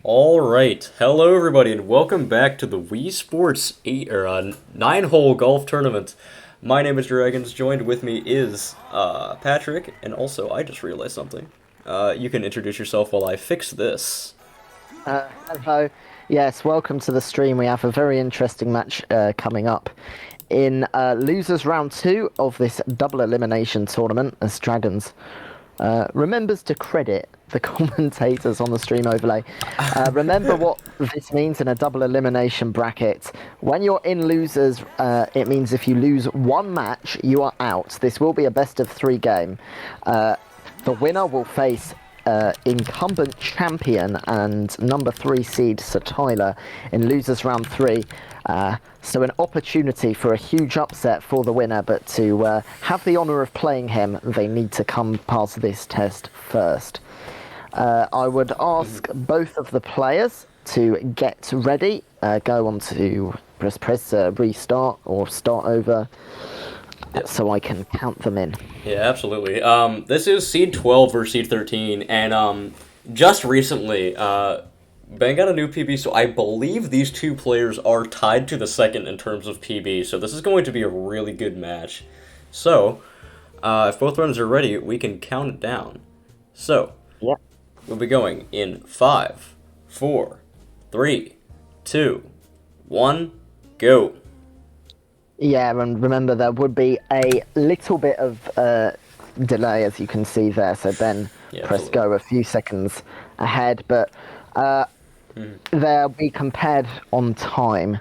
All right, hello everybody, and welcome back to the Wii Sports 9-hole golf tournament. My name is Dragons. Joined with me is Patrick, and also I just realized something. You can introduce yourself while I fix this. Hello. Yes, welcome to the stream. We have a very interesting match coming up in losers round two of this double elimination tournament as Dragons remembers to credit the commentators on the stream overlay. Remember what this means in a double elimination bracket. When you're in losers, it means if you lose one match, you are out. This will be a best of three game. The winner will face incumbent champion and number 3 seed Sir Tyler in losers round 3. So an opportunity for a huge upset for the winner, but to have the honour of playing him, they need to come past this test first. I would ask both of the players to get ready, go on to press restart or start over. So I can count them in. Yeah, absolutely. This is Seed 12 versus Seed 13, and just recently, Ben got a new PB, so I believe these two players are tied to the second in terms of PB, so this is going to be a really good match. So, if both runners are ready, we can count it down. So, Yep. we'll be going in 5, 4, 3, 2, 1, go. Yeah, and remember there would be a little bit of delay, as you can see there. So Ben pressed go a few seconds ahead, but they'll be compared on time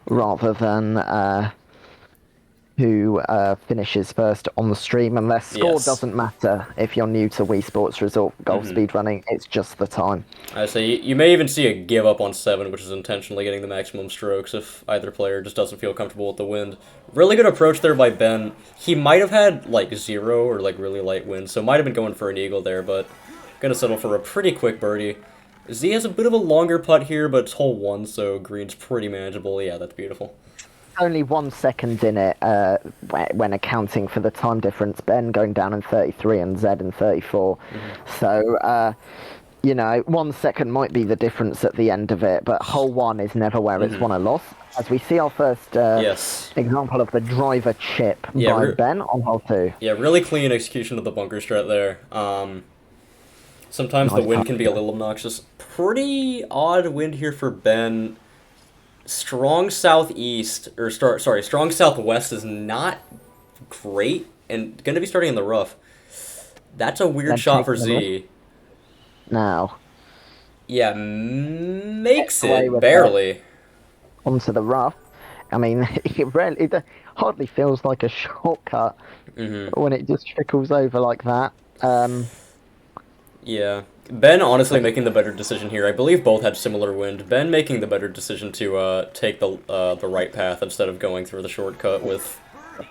rather than who finishes first on the stream. And their score doesn't matter if you're new to Wii Sports Resort Golf Speed Running. It's just the time. I say you may even see a give up on 7, which is intentionally getting the maximum strokes if either player just doesn't feel comfortable with the wind. Really good approach there by Ben. He might have had like 0 or like really light wind, so might have been going for an eagle there, but gonna settle for a pretty quick birdie. Z has a bit of a longer putt here, but it's hole 1, so green's pretty manageable. Yeah, that's beautiful. Only 1 second in it when accounting for the time difference. Ben going down in 33 and Zed in 34. So, 1 second might be the difference at the end of it, but hole 1 is never where it's won or lost. As we see our first example of the driver chip by Ben on hole 2. Yeah, really clean execution of the bunker strat there. Sometimes the wind can be a little obnoxious. Pretty odd wind here for Ben. Strong southeast, or strong southwest is not great, and going to be starting in the rough. That's a weird shot for Z. Now. Yeah, makes it, barely. Onto the rough. I mean, it hardly feels like a shortcut when it just trickles over like that. Yeah. Ben honestly making the better decision here. I believe both had similar wind. Ben making the better decision to take the right path instead of going through the shortcut with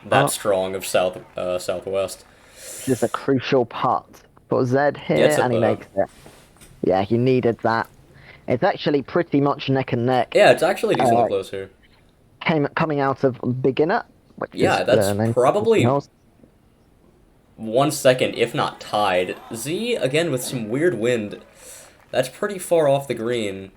that strong of southwest. This is a crucial putt for Zed here, and he makes it. Yeah, he needed that. It's actually pretty much neck and neck. Yeah, it's actually decently close here. Coming out of beginner. Yeah, that's probably 1 second, if not tied. Z, again, with some weird wind. That's pretty far off the green.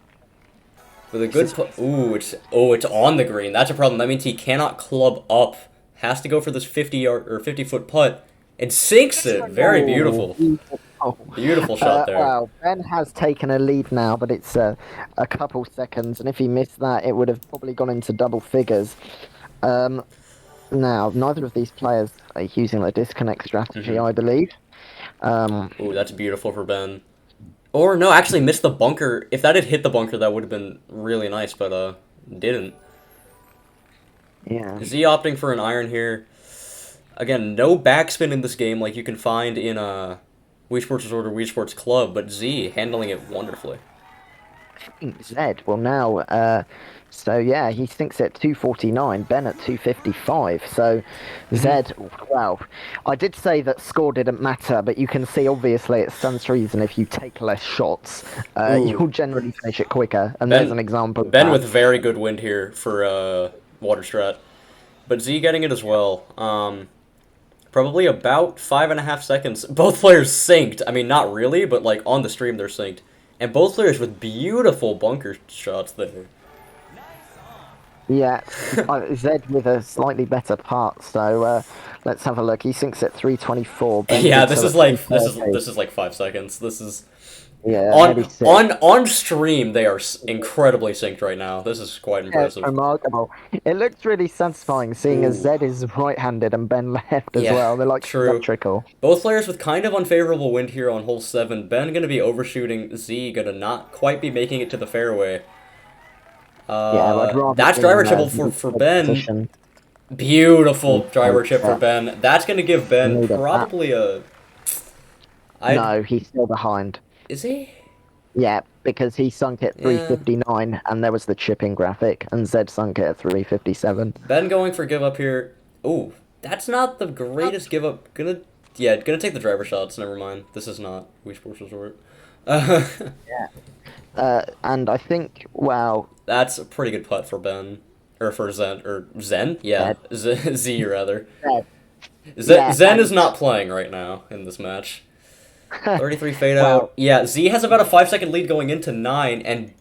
With a good ooh, it's on the green. That's a problem. That means he cannot club up. Has to go for this 50-foot putt and sinks it. Very beautiful. Beautiful shot there. Wow, Ben has taken a lead now, but it's a couple seconds, and if he missed that, it would have probably gone into double figures. Now, neither of these players are using the disconnect strategy, I believe. Ooh, that's beautiful for Ben. Or, no, actually missed the bunker. If that had hit the bunker, that would have been really nice, but, didn't. Yeah. Z opting for an iron here. Again, no backspin in this game like you can find in, Wii Sports Resort or Wii Sports Club, but Z handling it wonderfully. Zed will now, so yeah, he sinks at 249, Ben at 255. So Zed, wow. I did say that score didn't matter, but you can see obviously it stands to reason if you take less shots, you'll generally finish it quicker. And there's an example. Ben with very good wind here for water strat, but Z getting it as well. Probably about 5.5 seconds. Both players synced. I mean, not really, but like on the stream they're synced. And both players with beautiful bunker shots there. Yeah, Zed with a slightly better part. So let's have a look. He sinks at 3:24. Yeah, this is like this 3:30. is like 5 seconds. This is Yeah, on maybe six. on stream. They are incredibly synced right now. This is quite Yeah, it's impressive. remarkable. It looks really satisfying seeing as Ooh. Zed is right-handed and Ben left as Yeah, well. They're like true. symmetrical. Both players with kind of unfavorable wind here on hole 7. Ben gonna be overshooting. Z gonna not quite be making it to the fairway. Yeah, I'd rather That's be driver in, chip for Ben. position. Beautiful driver chip for Yeah. Ben. That's gonna give Ben Needed that. probably a. No, he's still behind. Is he? Yeah, because he sunk at 3:59, and there was the chipping graphic, and Zed sunk it at 3:57. Ben going for give up here. Ooh, that's not the greatest give up. Gonna take the driver shots. Never mind. This is not Wii Sports Resort. And I think, well, That's a pretty good putt for Ben. Or for Zen. Or Zen? Yeah. Z, rather. Yeah, Zen and- is not playing right now in this match. 33 fade Well- out. Yeah, Z has about a 5-second lead going into 9,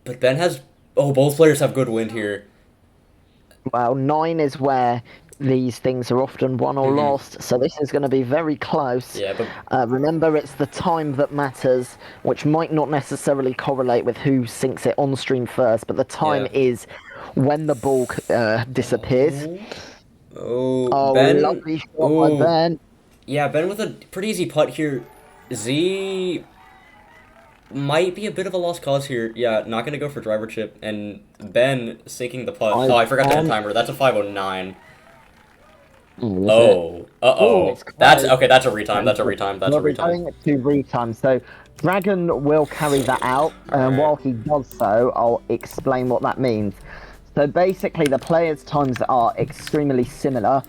but Ben has... Oh, both players have good wind here. well, 9 is where these things are often won or lost, so this is going to be very close. Yeah, but... Remember, it's the time that matters, which might not necessarily correlate with who sinks it on stream first, but the time Yeah. is when the ball disappears. Oh, Ben... Lovely shot by Ben. Yeah, Ben with a pretty easy putt here. Z might be a bit of a lost cause here. Yeah, not going to go for driver chip, and Ben sinking the putt. Oh, I forgot to hit timer. That's a 509. Oh, uh-oh. That's okay, that's a retime. That's a retime. That's a We're retime. going to retime, so Dragon will carry that out, and while he does so, I'll explain what that means. So basically, the players' times are extremely similar.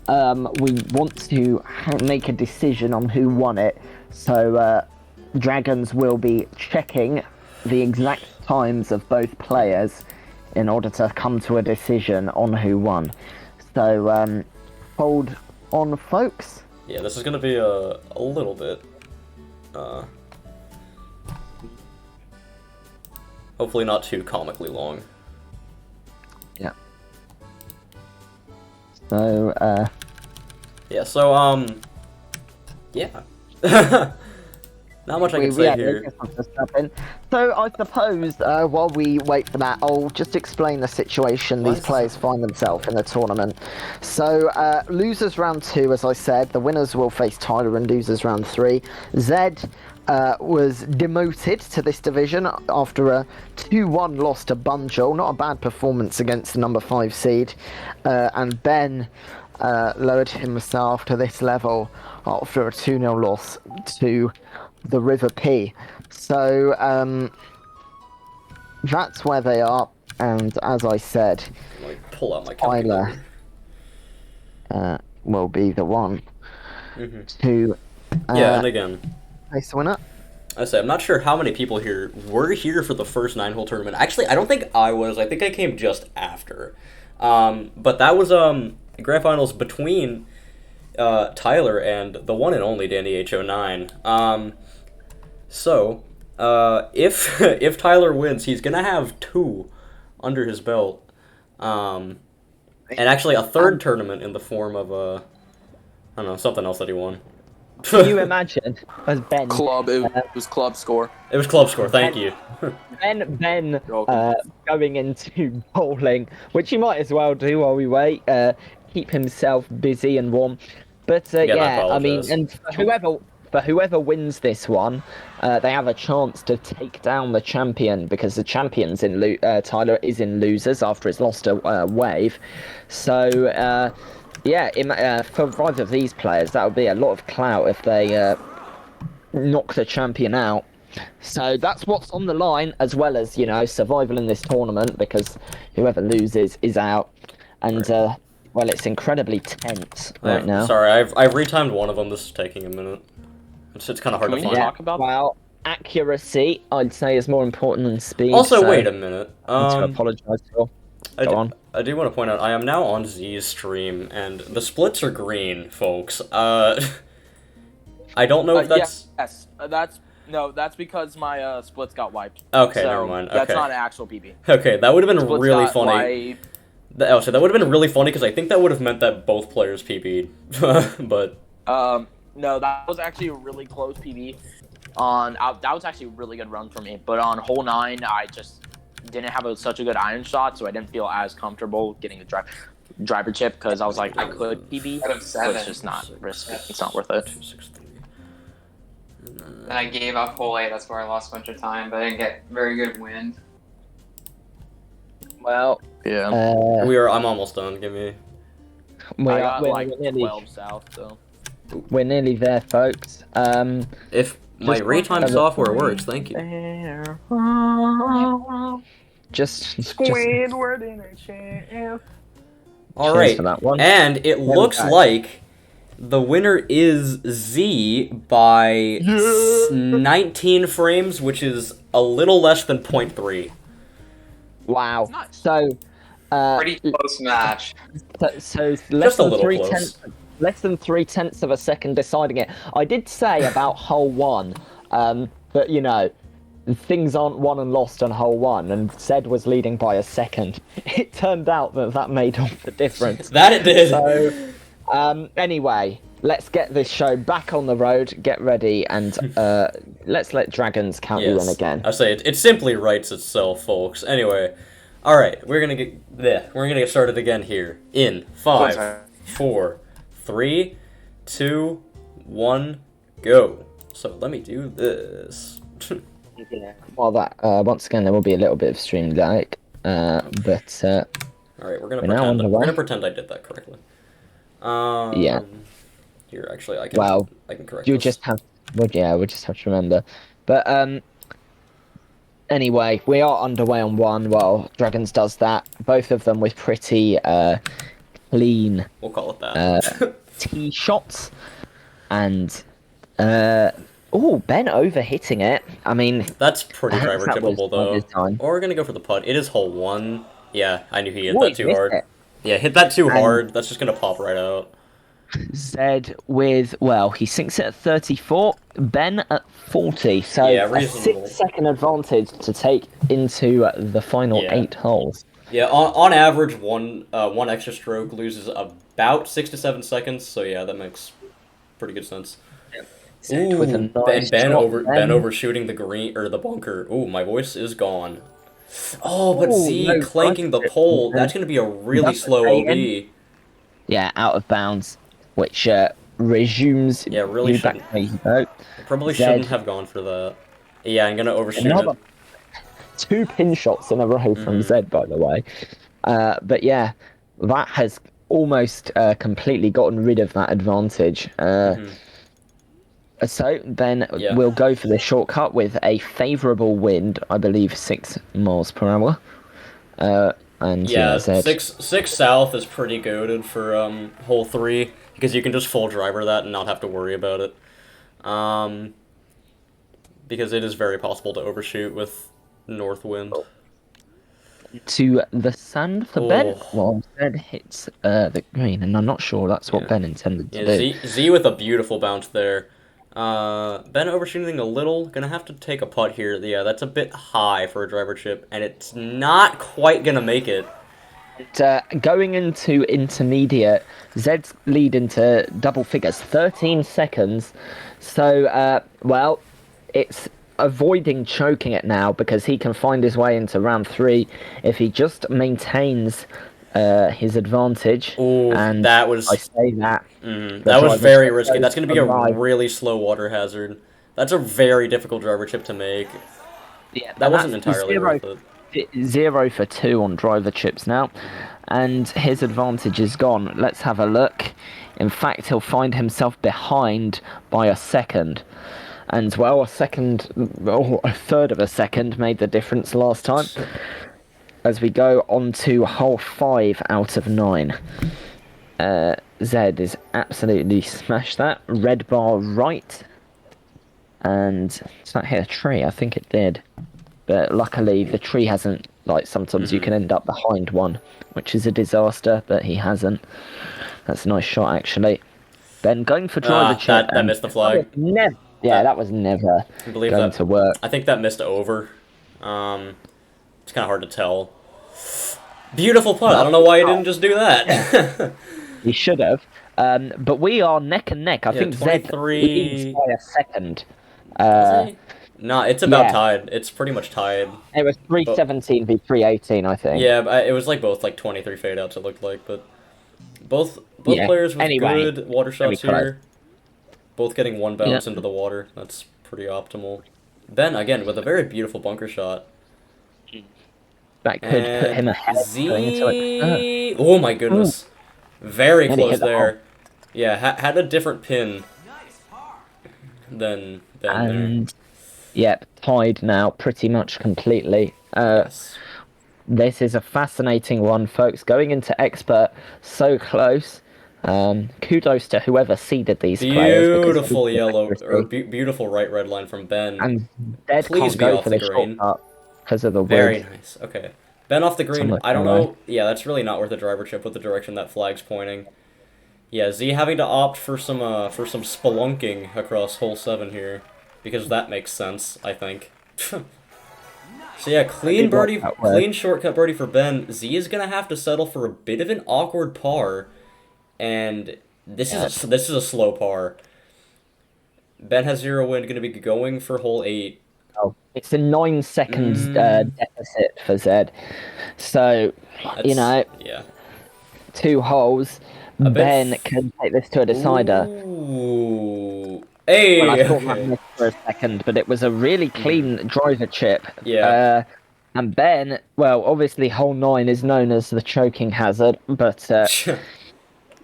We want to make a decision on who won it, so Dragons will be checking the exact times of both players in order to come to a decision on who won. So hold on, folks. Yeah, this is gonna be a little bit. Hopefully not too comically long. Yeah. So Yeah. So yeah. Not much I can say here. So I suppose while we wait for that, I'll just explain the situation these players find themselves in the tournament. So losers round 2, as I said, the winners will face Tyler in losers round 3. Zed was demoted to this division after a 2-1 loss to Bunjil. Not a bad performance against the number 5 seed. And Ben lowered himself to this level after a 2-0 loss to the River P. So that's where they are, and as I said, Like, pull out my Tyler will be the one to yeah, and again, face the winner. I say I'm not sure how many people here were here for the first 9-hole tournament. Actually, I don't think I was. I think I came just after. But that was grand finals between Tyler and the one and only Danny H09. So if Tyler wins, he's gonna have 2 under his belt, and actually a third tournament in the form of I don't know, something else that he won. Can you imagine as Ben? It was club score. It was club score. Thank you. Ben going into bowling, which he might as well do while we wait. Keep himself busy and warm. But yeah, I mean, and for whoever wins this one, they have a chance to take down the champion, because the champion's in Tyler is in losers after it's lost a wave. So yeah, for either of these players, that would be a lot of clout if they knock the champion out. So that's what's on the line, as well as, you know, survival in this tournament, because whoever loses is out. And well, it's incredibly tense right now. Sorry, I've retimed one of them. This is taking a minute. It's kind of hard to find. Talk about Well, accuracy, I'd say, is more important than speed. Also, so wait a minute. to apologise for. Go on. I do want to point out I am now on Z's stream, and the splits are green, folks. I don't know if that's. Yes, that's No, that's because my splits got wiped. Okay, So never mind. That's Okay. not an actual PB. Okay, that would have been Splits really got funny. wiped. So that would have been really funny because I think that would have meant that both players PB'd. But No, that was actually a really close PB. That was actually a really good run for me. But on hole 9, I just didn't have such a good iron shot, so I didn't feel as comfortable getting the driver chip because I was like, I could PB, Out of so 7. it's just not risky. It's not worth it. 2, 6, 3. Then I gave up hole 8. That's where I lost a bunch of time, but I didn't get very good wind. Well, Yeah. I'm almost done. Give me. I got we're like nearly, 12 south, so. we're nearly there, folks. If my Just retime have a- software works, thank you. Just Squidward in a chair. All cheers right, for that one. and it we looks go. like the winner is Z by 19 frames, which is a little less than 0.3. Wow. Nice. So, Pretty close match. so Just less a than little close. less than 3/10 of a second deciding it. I did say about hole 1, but you know, things aren't won and lost on hole 1, and Zed was leading by a second. It turned out that made all the difference. That it did. So, anyway, let's get this show back on the road. Get ready, and let's let Dragons count you in again. I say it simply writes itself, folks. Anyway, all right, we're gonna get started again here in 5, 4, 3, 2, 1, go. So let me do this. Well, that once again there will be a little bit of stream lag, but All right, we're gonna pretend I did that correctly. Yeah. Here, actually, I can. Well, I can correct. you this. just have, well, yeah, we'll just have to remember. But anyway, we are underway on 1 while Dragons does that. Both of them with pretty clean We'll call it that. tee shots, and Ben overhitting it. I mean, That's pretty perhaps driver that was tippable one though. his time. Or we're gonna go for the putt. It is hole 1. Yeah, I knew he hit Ooh, that he too missed hard. it. Yeah, hit that too And- hard. That's just gonna pop right out. Zed with, well, he sinks it at 34, Ben at 40, so Yeah, a reasonable. 6-second advantage to take into the final Yeah. 8 holes. Yeah, on average, one extra stroke loses about 6 to 7 seconds. So yeah, that makes pretty good sense. Zed with a Ooh, nice Ben shot. Ben overshooting the green or the bunker. Ooh, my voice is gone. Oh, but Ooh, Z no, clanking the that's- pole. That's gonna be a really That's slow a OB. Yeah, out of bounds, which resumes Yeah, really you back shouldn't. where you go. I probably Zed. shouldn't have gone for that. Yeah, I'm gonna overshoot Another it. 2 pin shots in a row from Zed, by the way. But yeah, that has almost completely gotten rid of that advantage. So then Yeah. we'll go for the shortcut with a favourable wind, I believe 6 miles per hour. And Yeah, Zed. 6 south is pretty goated for hole 3 because you can just full driver that and not have to worry about it. Because it is very possible to overshoot with north wind. To the sand for Ben. Oh. Well, Zed hits the green, and I'm not sure that's what Yeah. Ben intended to Yeah, do. Z with a beautiful bounce there. Ben overshooting a little. Gonna have to take a putt here. Yeah, that's a bit high for a driver chip, and it's not quite gonna make it. Going into intermediate, Zed's lead into double figures, 13 seconds. So, well, it's avoiding choking it now because he can find his way into round 3 if he just maintains his advantage. Ooh, and that was I say that. that was driver very chip risky. goes That's gonna be a alive. really slow water hazard. That's a very difficult driver chip to make. Yeah, That and wasn't that's entirely worth it. 0 for 2 on driver chips now, and his advantage is gone. Let's have a look. In fact, he'll find himself behind by a second. And well, a third of a second made the difference last time. As we go on to hole 5 out of 9. Zed is absolutely smashed that. Red bar right. And does that hit a tree? I think it did. But luckily, the tree hasn't. Like, sometimes you can end up behind one, which is a disaster, but he hasn't. That's a nice shot, actually. Ben going for driver chip. That missed the flag. Yeah, that was never I believe going that to work. I think that missed over. It's kind of hard to tell. Beautiful putt. I don't know why he didn't just do that. He should have. But we are neck and neck. I Yeah, think Zed 23. leads by a second. Does he? No, it's about yeah. tied. It's pretty much tied. It was 317 v 318, I think. Yeah, it was like both like 23 fade outs. It looked like, but both Yeah. players with Anyway, good water shots close. here. Both getting one bounce into the water. That's pretty optimal. Ben again with a very beautiful bunker shot. That could put him ahead. Going into it. Oh my goodness. Very And he close hit that there. Yeah, had a different pin than there. And yep, tied now pretty much completely. Yes. This is a fascinating one, folks. Going into expert so close. Kudos to whoever seeded these players. Beautiful yellow or beautiful right red line from Ben. And Dead Please can't be go off for the this green. shortcut because of the Very wind. nice. Okay. Ben off the green. Somewhat I don't anyway. know. Yeah, that's really not worth a driver chip with the direction that flag's pointing. Yeah, Z having to opt for some spelunking across hole 7 here because that makes sense, I think. So yeah, clean birdie, clean shortcut birdie for Ben. Z is gonna have to settle for a bit of an awkward par, and this is a slow par. Ben has 0 wind, gonna be going for hole 8. Oh, it's a 9 seconds deficit for Zed. So, you know, yeah, 2 holes. Ben can take this to a decider. Ooh. Hey! Well, I thought that missed for a second, but it was a really clean driver chip. Yeah. And Ben, well, obviously hole 9 is known as the choking hazard, but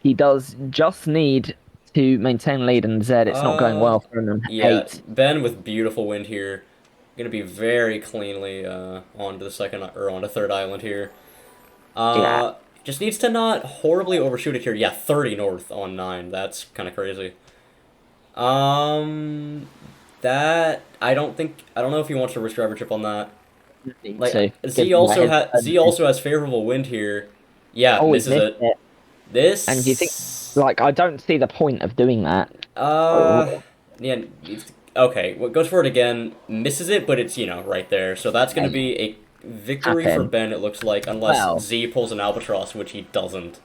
he does just need to maintain lead, and Zed, it's not going well for him. Yeah, 8. Ben with beautiful wind here. Gonna be very cleanly onto the onto third island here. Just needs to not horribly overshoot it here. Yeah, 30 north on 9. That's kind of crazy. That I don't know if he wants to risk driver chip on that. Like Z also has favorable wind here. Yeah, misses it. This and you think like I don't see the point of doing that. Yeah. Okay, well, goes for it again. Misses it, but it's right there. So that's gonna be a victory for Ben, it looks like, unless Z pulls an albatross, which he doesn't.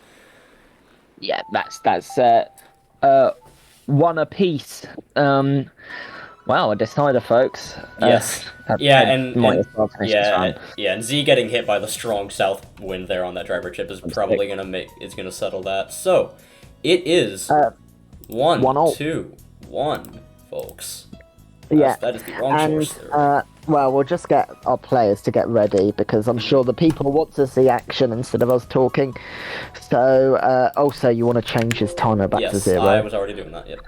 Yeah, that's one apiece. Wow, a decider, folks. Yes. And Z getting hit by the strong south wind there on that driver chip is probably gonna settle that. So it is 1-2-1, folks. That is the wrong choice there. Well, we'll just get our players to get ready because I'm sure the people want to see action instead of us talking. So, also, you want to change his timer back to 0. I was already doing that, yep.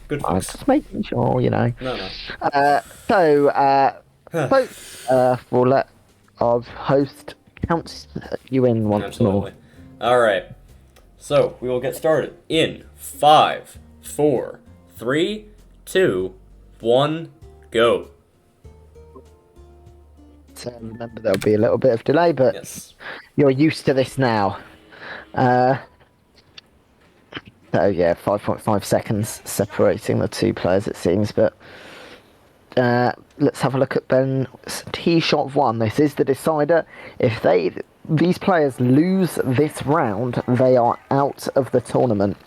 Good. I was just making sure, No. Folks, we'll let our host count you in once more. Alright. So, we will get started in 5, 4, 3, 2, 1, go. So remember there'll be a little bit of delay, but you're used to this now. So yeah, 5.5 seconds separating the 2 players it seems, but let's have a look at Ben's tee shot 1. This is the decider. If these players lose this round, they are out of the tournament.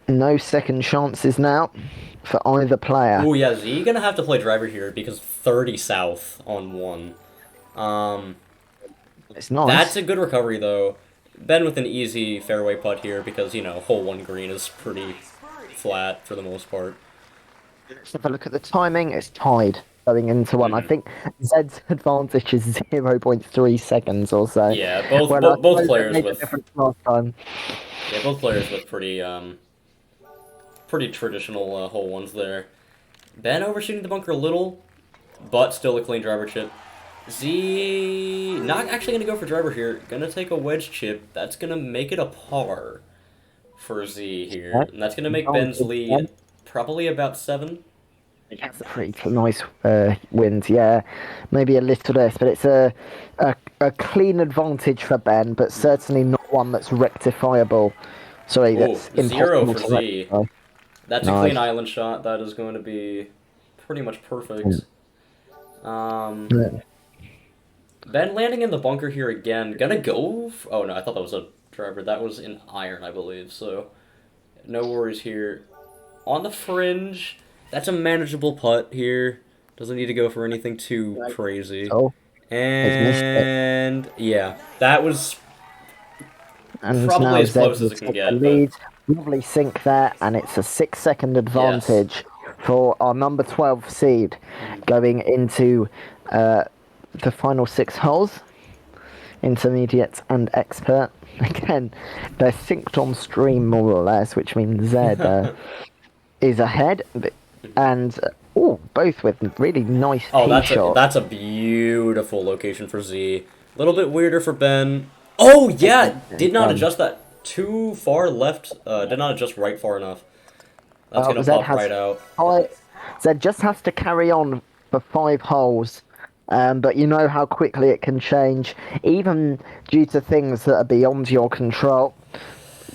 No second chances now for either player. Oh yeah, Z gonna have to play driver here because 30 south on 1. It's nice. That's a good recovery though. Ben with an easy fairway putt here because hole 1 green is pretty flat for the most part. Let's have a look at the timing. It's tied going into 1. I think Zed's advantage is 0.3 seconds or so. Yeah, both players with both players with pretty traditional hole 1s there. Ben overshooting the bunker a little, but still a clean driver chip. Z not actually gonna go for driver here. Gonna take a wedge chip. That's gonna make it a par for Z here, and that's gonna make Ben's lead probably about 7. That's a pretty nice wind, yeah. Maybe a little less, but it's a clean advantage for Ben, but certainly not one that's rectifiable. Sorry, that's impossible 0 for to Z. rectify. That's a Nice. clean island shot. That is going to be pretty much perfect. Yeah. Ben landing in the bunker here again. Gonna go... Oh, no, I thought that was a driver. That was in iron, I believe. So, no worries here. On the fringe, that's a manageable putt here. Doesn't need to go for anything too crazy. Oh, missed it. And, yeah, that was And probably now as Zed close will as it can take get, the but... lead. Lovely sink there, and it's a 6-second advantage for our number 12 seed going into the final 6 holes. Intermediate and expert. Again, they're synced on stream more or less, which means Zed is ahead. And both with really nice tee shots. That's a beautiful location for Z. A little bit weirder for Ben. Oh, yeah! Did not adjust that too far left. Did not adjust right far enough. That's going to pop right out. Zed just has to carry on for 5 holes. But you know how quickly it can change, even due to things that are beyond your control.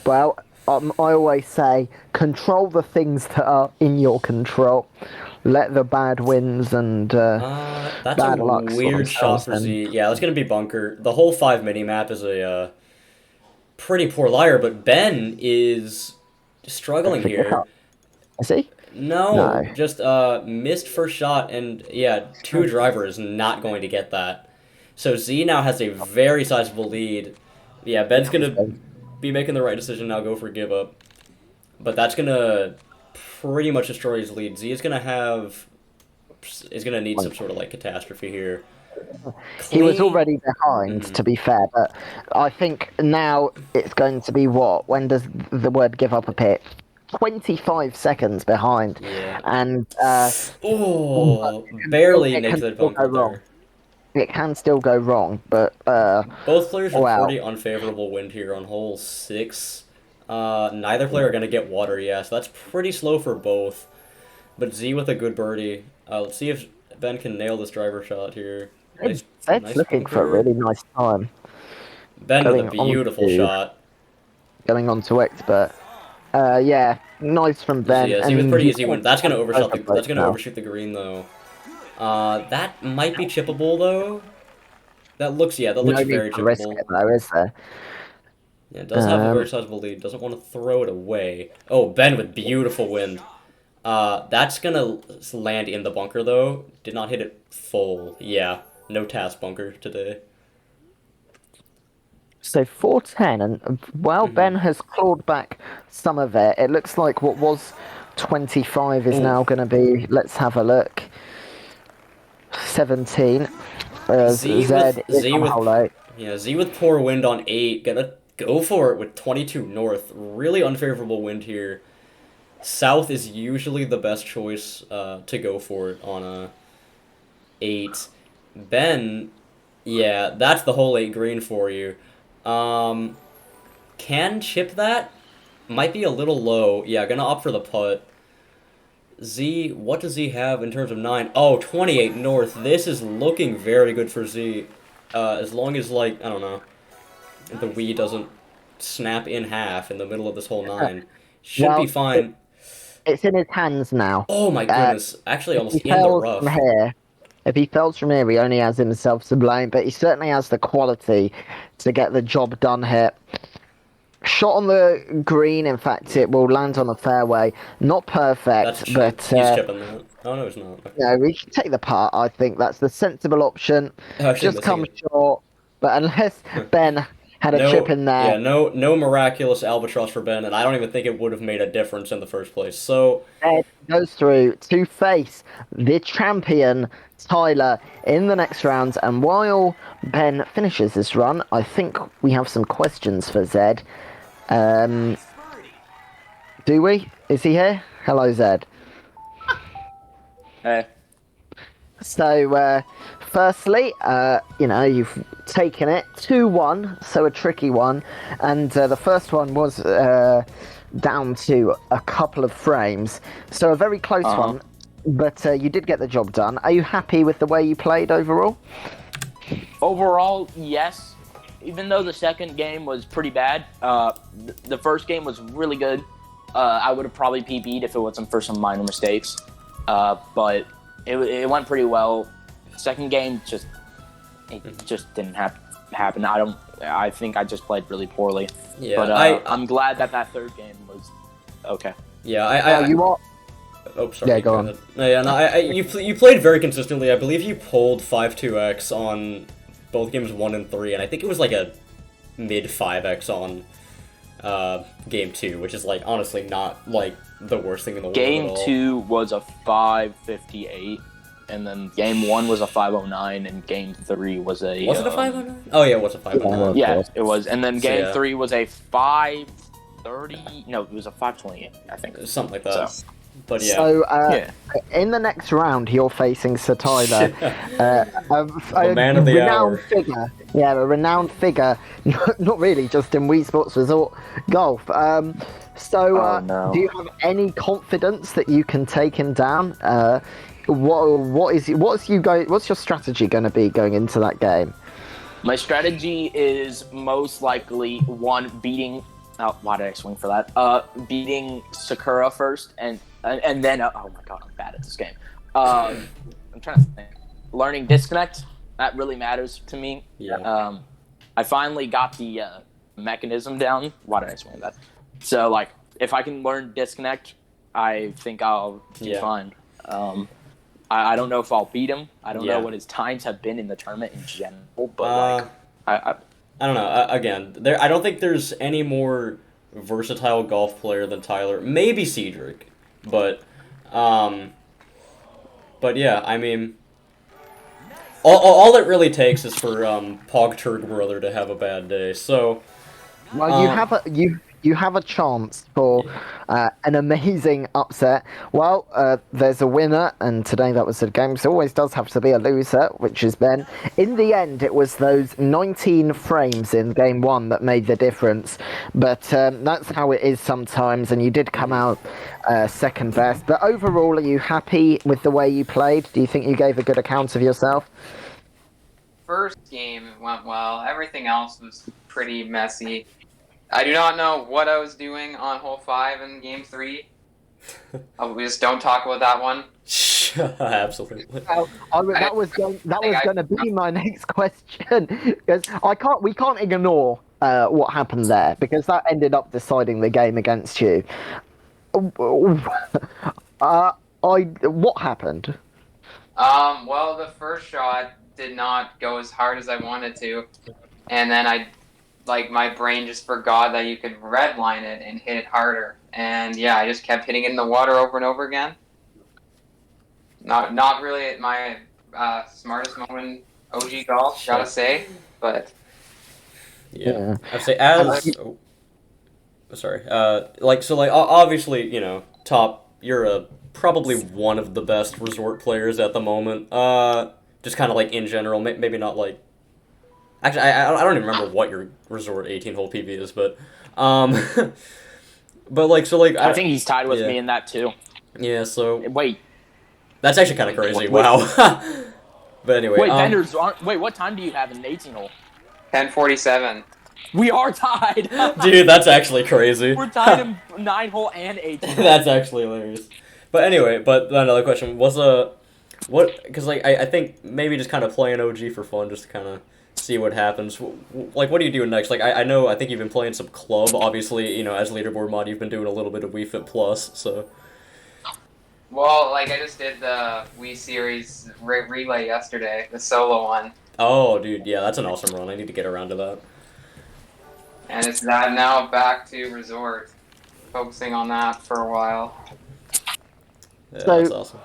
Well, I always say, control the things that are in your control. Let the bad winds and that's bad a luck weird shot for Z. Yeah, that's going to be bunker. The whole 5 mini-map is a pretty poor liar, but Ben is struggling here. Is he? No, just missed first shot, and yeah, 2 driver is not going to get that. So Z now has a very sizable lead. Yeah, Ben's going to be making the right decision now, go for give up. But that's going to pretty much destroy his lead. Z is going to need some sort of like catastrophe here. He was already behind, to be fair, but I think now it's going to be what? When does the word give up appear? 25 seconds behind. Yeah. And barely makes that bunker there. It can still go wrong, but both players are pretty unfavorable wind here on hole 6. Neither player are going to get water, yeah, so that's pretty slow for both. But Z with a good birdie. Let's see if Ben can nail this driver shot here. Nice looking bunker. For a really nice time. Ben with a beautiful shot. Going on to expert. Yeah, nice from Ben. Yeah, Z with pretty easy win. That's going to overshoot the green though. That might be chippable though. That looks very chippable. Risk it, though, is there? Yeah, it does have a very sizable lead. Doesn't want to throw it away. Oh, Ben with beautiful wind. That's gonna land in the bunker though. Did not hit it full. Yeah, no task bunker today. So 410, and while Ben has clawed back some of it, it looks like what was 25 is now going to be, let's have a look, 17. Z with poor wind on 8, gonna go for it with 22 north. Really unfavorable wind here. South is usually the best choice to go for it on a 8. Ben, yeah, that's the whole 8 green for you. Can chip that? Might be a little low. Yeah, gonna opt for the putt. Z, what does Z have in terms of 9? Oh, 28 north. This is looking very good for Z. As long as, like, I don't know, the Wii doesn't snap in half in the middle of this whole 9. Should be fine. It's in his hands now. Oh my goodness. Actually, almost in the rough. From here, if he fails from here, he only has himself to blame, but he certainly has the quality to get the job done here. Shot on the green, in fact, it will land on the fairway. Not perfect, but... he's chipping that. Oh, no, he's not. Okay. No, we should take the putt. I think that's the sensible option. Just come short, but unless Ben had a chip in there... Yeah, no miraculous albatross for Ben, and I don't even think it would have made a difference in the first place, so... Ed goes through to face the champion, Tyler, in the next round, and while Ben finishes this run, I think we have some questions for Zed. Do we? Is he here? Hello, Zed. Hey. So, firstly, you've taken it 2-1, so a tricky one, and the first one was down to a couple of frames, so a very close one, but you did get the job done. Are you happy with the way you played overall? Overall, yes. Even though the second game was pretty bad, the first game was really good. I would have probably PB'd if it wasn't for some minor mistakes. But it went pretty well. Second game just didn't happen. I think I just played really poorly. Yeah, but I'm glad that third game was okay. Yeah, you are. Oh, sorry. Yeah, go on. ahead. No, yeah, no, you played very consistently. I believe you pulled 5-2x on both games 1 and 3, and I think it was like a mid 5x on game 2, which is like honestly not like the worst thing in the world. Game at all. 2 was a 558, and then game 1 was a 509, and game 3 was a. Was it a 509? Oh yeah, it was a 509. Yeah, it was, and then game yeah. 3 was a 530. No, it was a 528, I think. Something like that. So. But yeah. So, in the next round, you're facing Sir Tyler, a man of the renowned hour. figure. Yeah, a renowned figure. Not really, just in Wii Sports Resort Golf. No. Do you have any confidence that you can take him down? What's your strategy going to be going into that game? My strategy is most likely beating. Oh, why did I swing for that? Beating Sakura first, and then oh my god, I'm bad at this game. I'm trying to think. Learning disconnect, that really matters to me. Yeah. I finally got the mechanism down. Why did I swing that? So like, if I can learn disconnect, I think I'll be fine. I don't know if I'll beat him. I don't know what his times have been in the tournament in general, but I don't know. Again, I don't think there's any more versatile golf player than Tyler. Maybe Cedric, but yeah, I mean, all it really takes is for Pog Turk Brother to have a bad day. So, well, you have a chance for an amazing upset. Well, there's a winner, and today that was ZGames. There always does have to be a loser, which is Ben. In the end, it was those 19 frames in game 1 that made the difference. But that's how it is sometimes, and you did come out second best. But overall, are you happy with the way you played? Do you think you gave a good account of yourself? First game went well. Everything else was pretty messy. I do not know what I was doing on hole 5 in game 3. We just don't talk about that one. Absolutely. That was going to be my next question, because we can't ignore what happened there, because that ended up deciding the game against you. What happened? Well, the first shot did not go as hard as I wanted to, and then my brain just forgot that you could redline it and hit it harder. And yeah, I just kept hitting it in the water over and over again. Not really at my smartest moment OG golf, gotta say, but yeah. I'd say obviously, you're probably one of the best resort players at the moment. Just kind of like in general, maybe not like. Actually, I don't even remember what your resort 18-hole PB is, but I think he's tied with me in that too. Yeah. So wait, that's actually kind of crazy. Wow. But anyway. Wait, what time do you have in an 18-hole? 10:47. We are tied. Dude, that's actually crazy. We're tied in 9-hole and 18. That's actually hilarious. But anyway, another question was because I think maybe just kind of playing OG for fun, just to kind of see what happens. Like, what are you doing next? Like, I think you've been playing some club. Obviously, as leaderboard mod, you've been doing a little bit of Wii Fit Plus. So. Well, I just did the Wii Series relay yesterday, the solo one. Oh, dude, yeah, that's an awesome run. I need to get around to that. And it's that now back to resort, focusing on that for a while. Yeah, that's awesome.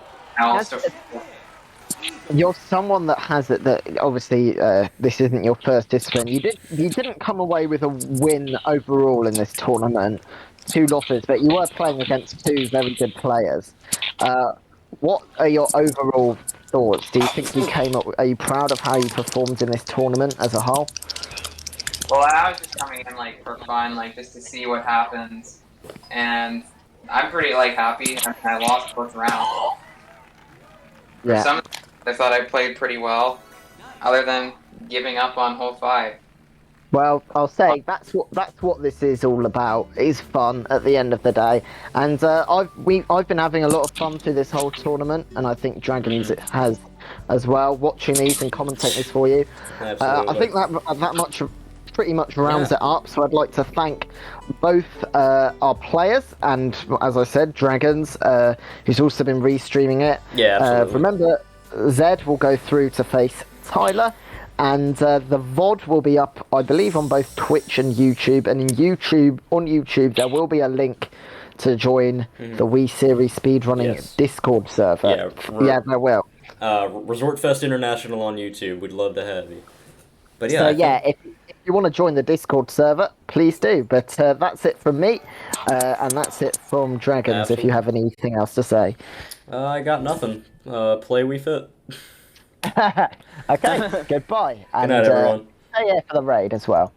You're someone that has it. That obviously this isn't your first discipline. You didn't come away with a win overall in this tournament. 2 losses, but you were playing against 2 very good players. What are your overall thoughts? Do you think you came up? Are you proud of how you performed in this tournament as a whole? Well, I was just coming in for fun, just to see what happens, and I'm pretty happy. I lost both rounds. Yeah. For some, I thought I played pretty well, other than giving up on hole 5. Well, I'll say that's what this is all about. Is fun at the end of the day, and I've been having a lot of fun through this whole tournament, and I think Dragons has as well. Watching these and commentating this for you, Absolutely. I think that much pretty much rounds Yeah. it up. So I'd like to thank both our players and, as I said, Dragons, who's also been restreaming it. Yeah, absolutely. Remember, Zed will go through to face Tyler. And the VOD will be up, I believe, on both Twitch and YouTube. And on YouTube, there will be a link to join the Wii Series speedrunning Yes. Discord server. Yeah, there will. Resort Fest International on YouTube. We'd love to have you. But yeah, So I yeah, think- if you want to join the Discord server, please do. But that's it from me, and that's it from Dragons. If you have anything else to say. I got nothing. Play We Fit. Okay, goodbye. Good night, everyone. Stay here for the raid as well.